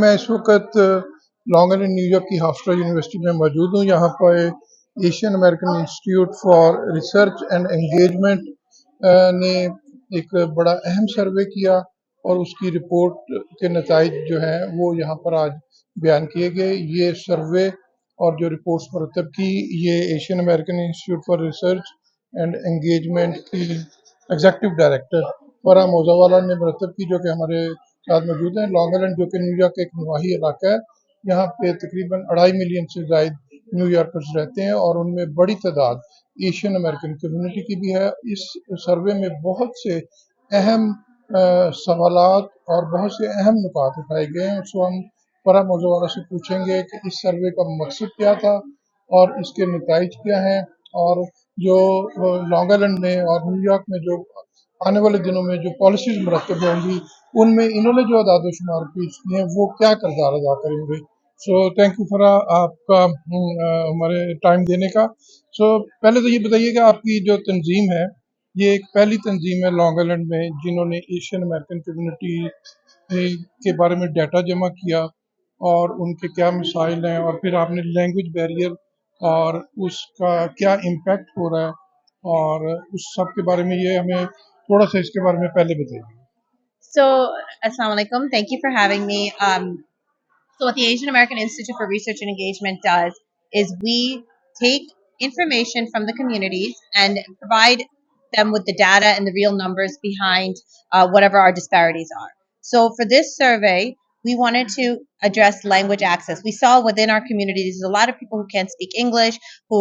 मैं इस वक्त लॉन्ग आइलैंड न्यूयॉर्क की हाफ्स्टर यूनिवर्सिटी में मौजूद हूँ। यहाँ पर Asian American institute for research and engagement ने एक बड़ा अहम सर्वे किया और उसकी रिपोर्ट के नताइज जो हैं वो यहाँ पर आज बयान किए गए। ये सर्वे और जो रिपोर्ट्स मुरतब की, ये Asian American institute for research and engagement की एग्जेक्टिव डायरेक्टर फरा मोजावाला ने मुरतब की, जो कि हमारे साथ मौजूद हैं। लॉन्ग आइलैंड, जो कि न्यूयॉर्क का एक नवाही इलाका है, यहाँ पे तकरीबन 2.5 मिलियन से ज़ायद न्यूयॉर्कर्स रहते हैं और उनमें बड़ी तादाद एशियन अमेरिकन कम्युनिटी की भी है। इस सर्वे में बहुत से अहम सवालात और बहुत से अहम नुकात उठाए गए हैं। सो हम फरा मोज़ावाला से पूछेंगे कि इस सर्वे का मकसद क्या था और इसके नताइज क्या हैं, और जो लॉन्ग आइलैंड में और न्यूयॉर्क में जो आने वाले दिनों में जो पॉलिसीज मुरतब होंगी, उनमें इन्होंने जो अदाद-ओ-शुमार पेश किए हैं वो क्या किरदार अदा करेंगे। सो थैंक यू फरा, आपका हमारे टाइम देने का। सो पहले तो ये बताइए कि आपकी जो तंजीम है, ये एक पहली तंजीम है लॉन्ग आइलैंड में जिन्होंने एशियन अमेरिकन कम्युनिटी के बारे में डाटा जमा किया और उनके क्या मसाइल हैं, और फिर आपने लैंग्वेज बैरियर और उसका क्या इम्पैक्ट हो रहा है और उस सब के बारे में ये हमें थोड़ा सा इसके बारे में पहले बताइए। So, Assalamu alaikum. Thank you for having me. So, what the Asian American Institute for Research and Engagement does is we take information from the communities and provide them with the data and the real numbers behind whatever our disparities are. So, for this survey, we wanted to address language access. We saw within our community there's a lot of people who can't speak English, who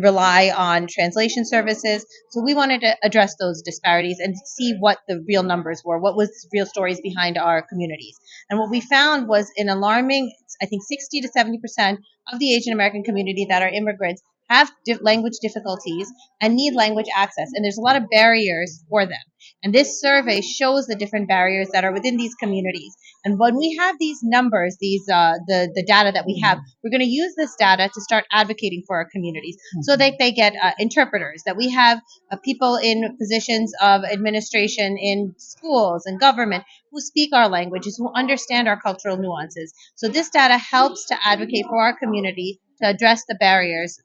rely on translation services. So we wanted to address those disparities and see what the real numbers were, what was real stories behind our communities. And what we found was an alarming, I think 60 to 70% of the Asian American community that are immigrants have language difficulties and need language access. And there's a lot of barriers for them. And this survey shows the different barriers that are within these communities. And when we have these numbers, the data that we have, we're going to use this data to start advocating for our communities, so that they get interpreters, that we have people in positions of administration in schools and government who speak our languages, who understand our cultural nuances. So this data helps to advocate for our community to address the barriers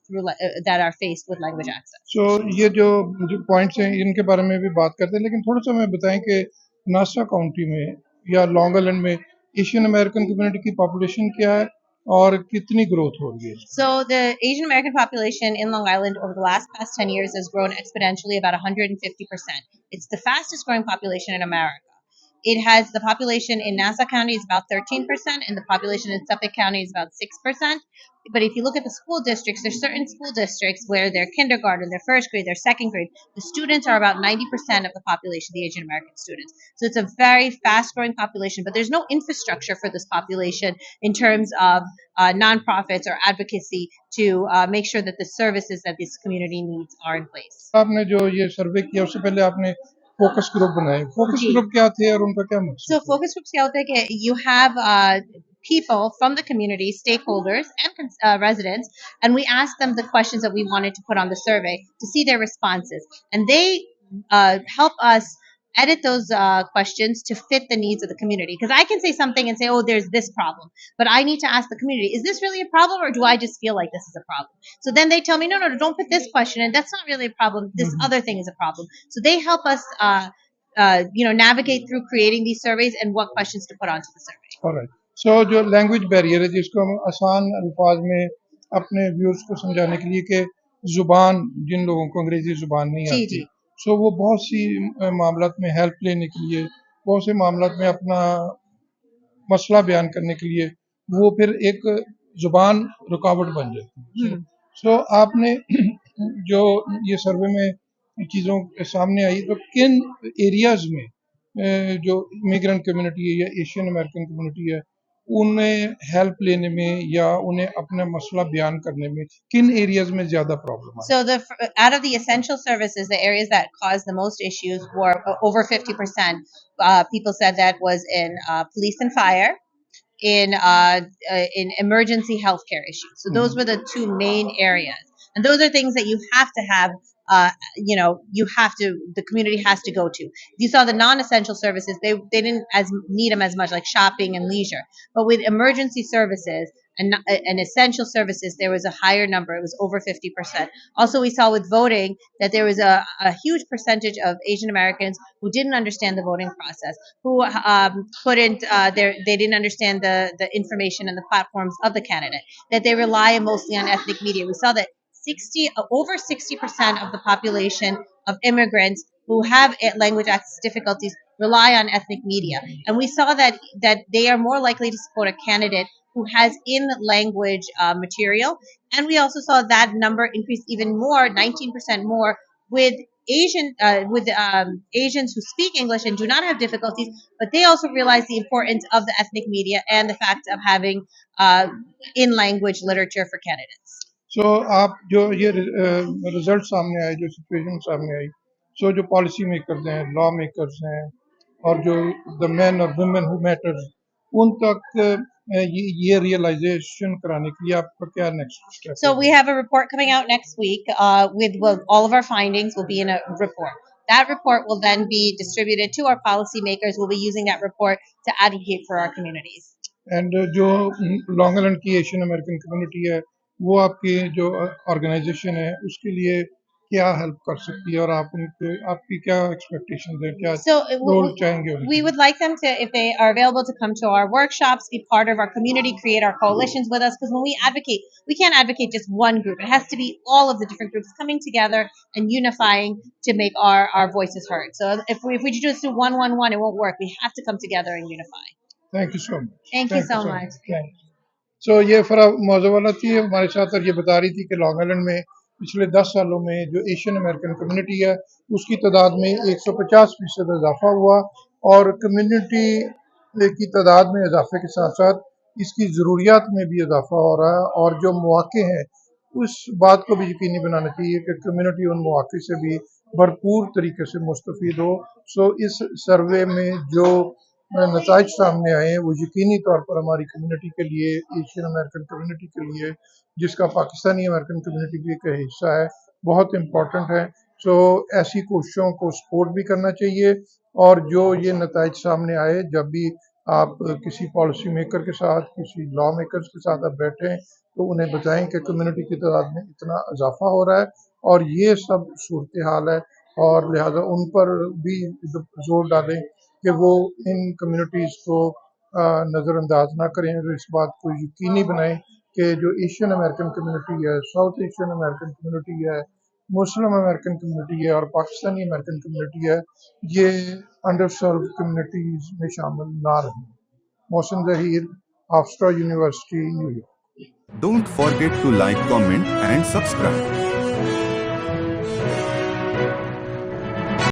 that are faced with language access. So ये जो points हैं इनके बारे में भी बात करते हैं, लेकिन थोड़ा सा हमें बताएं कि नासा काउंटी में या लॉन्ग आइलैंड में एशियन अमेरिकन कम्युनिटी की पॉपुलेशन क्या है और कितनी ग्रोथ हो रही है। So the Asian American population in Long Island over the past 10 years has grown exponentially about 150%. It's the fastest growing population in America. It has the population in Nassau County is about 13%, and the population in Suffolk County is about 6%. But if you look at the school districts, there's certain school districts where their kindergarten, their first grade, their second grade, the students are about 90% of the population, the Asian American students. So it's a very fast growing population, but there's no infrastructure for this population in terms of nonprofits or advocacy to make sure that the services that this community needs are in place. आपने जो ये सर्वे किया उससे पहले आपने focus group बनाए, focus group क्या थे और उनका क्या मकसद? So focus groups क्या होता है कि you have people from the community, stakeholders, and residents, and we asked them the questions that we wanted to put on the survey to see their responses, and they help us edit those questions to fit the needs of the community. Because I can say something and say, "Oh, there's this problem," but I need to ask the community, "Is this really a problem, or do I just feel like this is a problem?" So then they tell me, "No, no, no, don't put this question, and that's not really a problem. This other thing is a problem." So they help us. Navigate through creating these surveys and what questions to put onto the survey. Alright. So जो language barrier है, जिसको हम आसान अल्फाज में अपने viewers को समझाने के लिए कि जुबान, जिन लोगों को अंग्रेजी जुबान नहीं आती, सो वो बहुत सी मामलात में हेल्प लेने के लिए, बहुत से मामलात में अपना मसला बयान करने के लिए वो फिर एक जुबान रुकावट बन जाती है। सो आपने जो ये सर्वे में चीज़ों के सामने आई, तो किन एरियाज में जो इमिग्रेंट कम्युनिटी है या एशियन अमेरिकन कम्युनिटी है, उन्हें हेल्प लेने में या उन्हें अपना मसला बयान करने में किन एरियाज में ज्यादा प्रॉब्लम है? So out of the essential services, the areas that caused the most issues were over 50%. People said that was in police and fire, in emergency healthcare issues. So those were the two main areas, and those are things that you have to have the community has to go to. You saw the non-essential services; they didn't as need them as much, like shopping and leisure. But with emergency services and essential services, there was a higher number. It was over 50%. Also, we saw with voting that there was a huge percentage of Asian Americans who didn't understand the voting process, who couldn't, they didn't understand the information and the platforms of the candidate, that they rely mostly on ethnic media. We saw that over 60% of the population of immigrants who have language access difficulties rely on ethnic media, and we saw that they are more likely to support a candidate who has in language material. And we also saw that number increase even more, 19% more, with Asians who speak English and do not have difficulties, but they also realize the importance of the ethnic media and the fact of having in language literature for candidates. सो आप जो ये result सामने आए, जो situation सामने आई, सो जो policy makers हैं, law makers हैं, और जो द मैन और वुमेन हु मैटर्स, उन तक ये रियलाइजेशन कराने के लिए आपका क्या next step So we have a report coming out next week with all of our findings will be in a report. That report will then be distributed to our policymakers. We'll be using that report to advocate for our communities. And जो long island की Asian American community है, वो आपकी जो organisation है उसके लिए क्या हेल्प कर सकती है, और आप उनके आपकी क्या एक्सपेक्टेशंस हैं, क्या रोल चाहेंगे उनके? We would like them to, if they are available, to come to our workshops, be part of our community, create our coalitions with us. Because when we advocate, we can't advocate just one group. It has to be all of the different groups coming together and unifying to make our voices heard. So if we just do one, it won't work. We have to come together and unify. Thank you so much. Thank you so much. सो ये फराह मोज़ावल्ला थी हमारे साथ, और ये बता रही थी कि लॉन्ग आइलैंड में पिछले 10 सालों में जो एशियन अमेरिकन कम्युनिटी है उसकी तादाद में 150% इजाफा हुआ, और कम्युनिटी की तादाद में इजाफे के साथ साथ इसकी ज़रूरियात में भी इजाफा हो रहा है, और जो मौक़े हैं उस बात को भी यकीनी बनाना चाहिए कि कम्युनिटी उन मौक़े से भी भरपूर तरीके से मुस्तफ़ीद हो। सो इस सर्वे में जो नताइज सामने आए हैं वो यकीनी तौर पर हमारी कम्युनिटी के लिए, एशियन अमेरिकन कम्युनिटी के लिए, जिसका पाकिस्तानी अमेरिकन कम्युनिटी भी एक हिस्सा है, बहुत इम्पोर्टेंट है। सो ऐसी कोशिशों को सपोर्ट भी करना चाहिए, और जो ये नताइज सामने आए, जब भी आप किसी पॉलिसी मेकर के साथ, किसी लॉ मेकर्स के साथ आप बैठें तो उन्हें बताएं कि कम्युनिटी की तादाद में इतना इजाफा हो रहा है और ये सब सूरत हाल है, और लिहाजा उन पर भी जोर डालें कि वो इन कम्युनिटीज़ को नज़रअंदाज ना करें, और इस बात को यकीनी बनाएं कि जो एशियन अमेरिकन कम्युनिटी है, साउथ एशियन अमेरिकन कम्युनिटी है, मुस्लिम अमेरिकन कम्युनिटी है, और पाकिस्तानी अमेरिकन कम्युनिटी है, ये अंडर सर्व कम्युनिटीज़ में शामिल ना रहें। Mohsin Zaheer, Hofstra University, New York. Don't forget to like, comment and subscribe.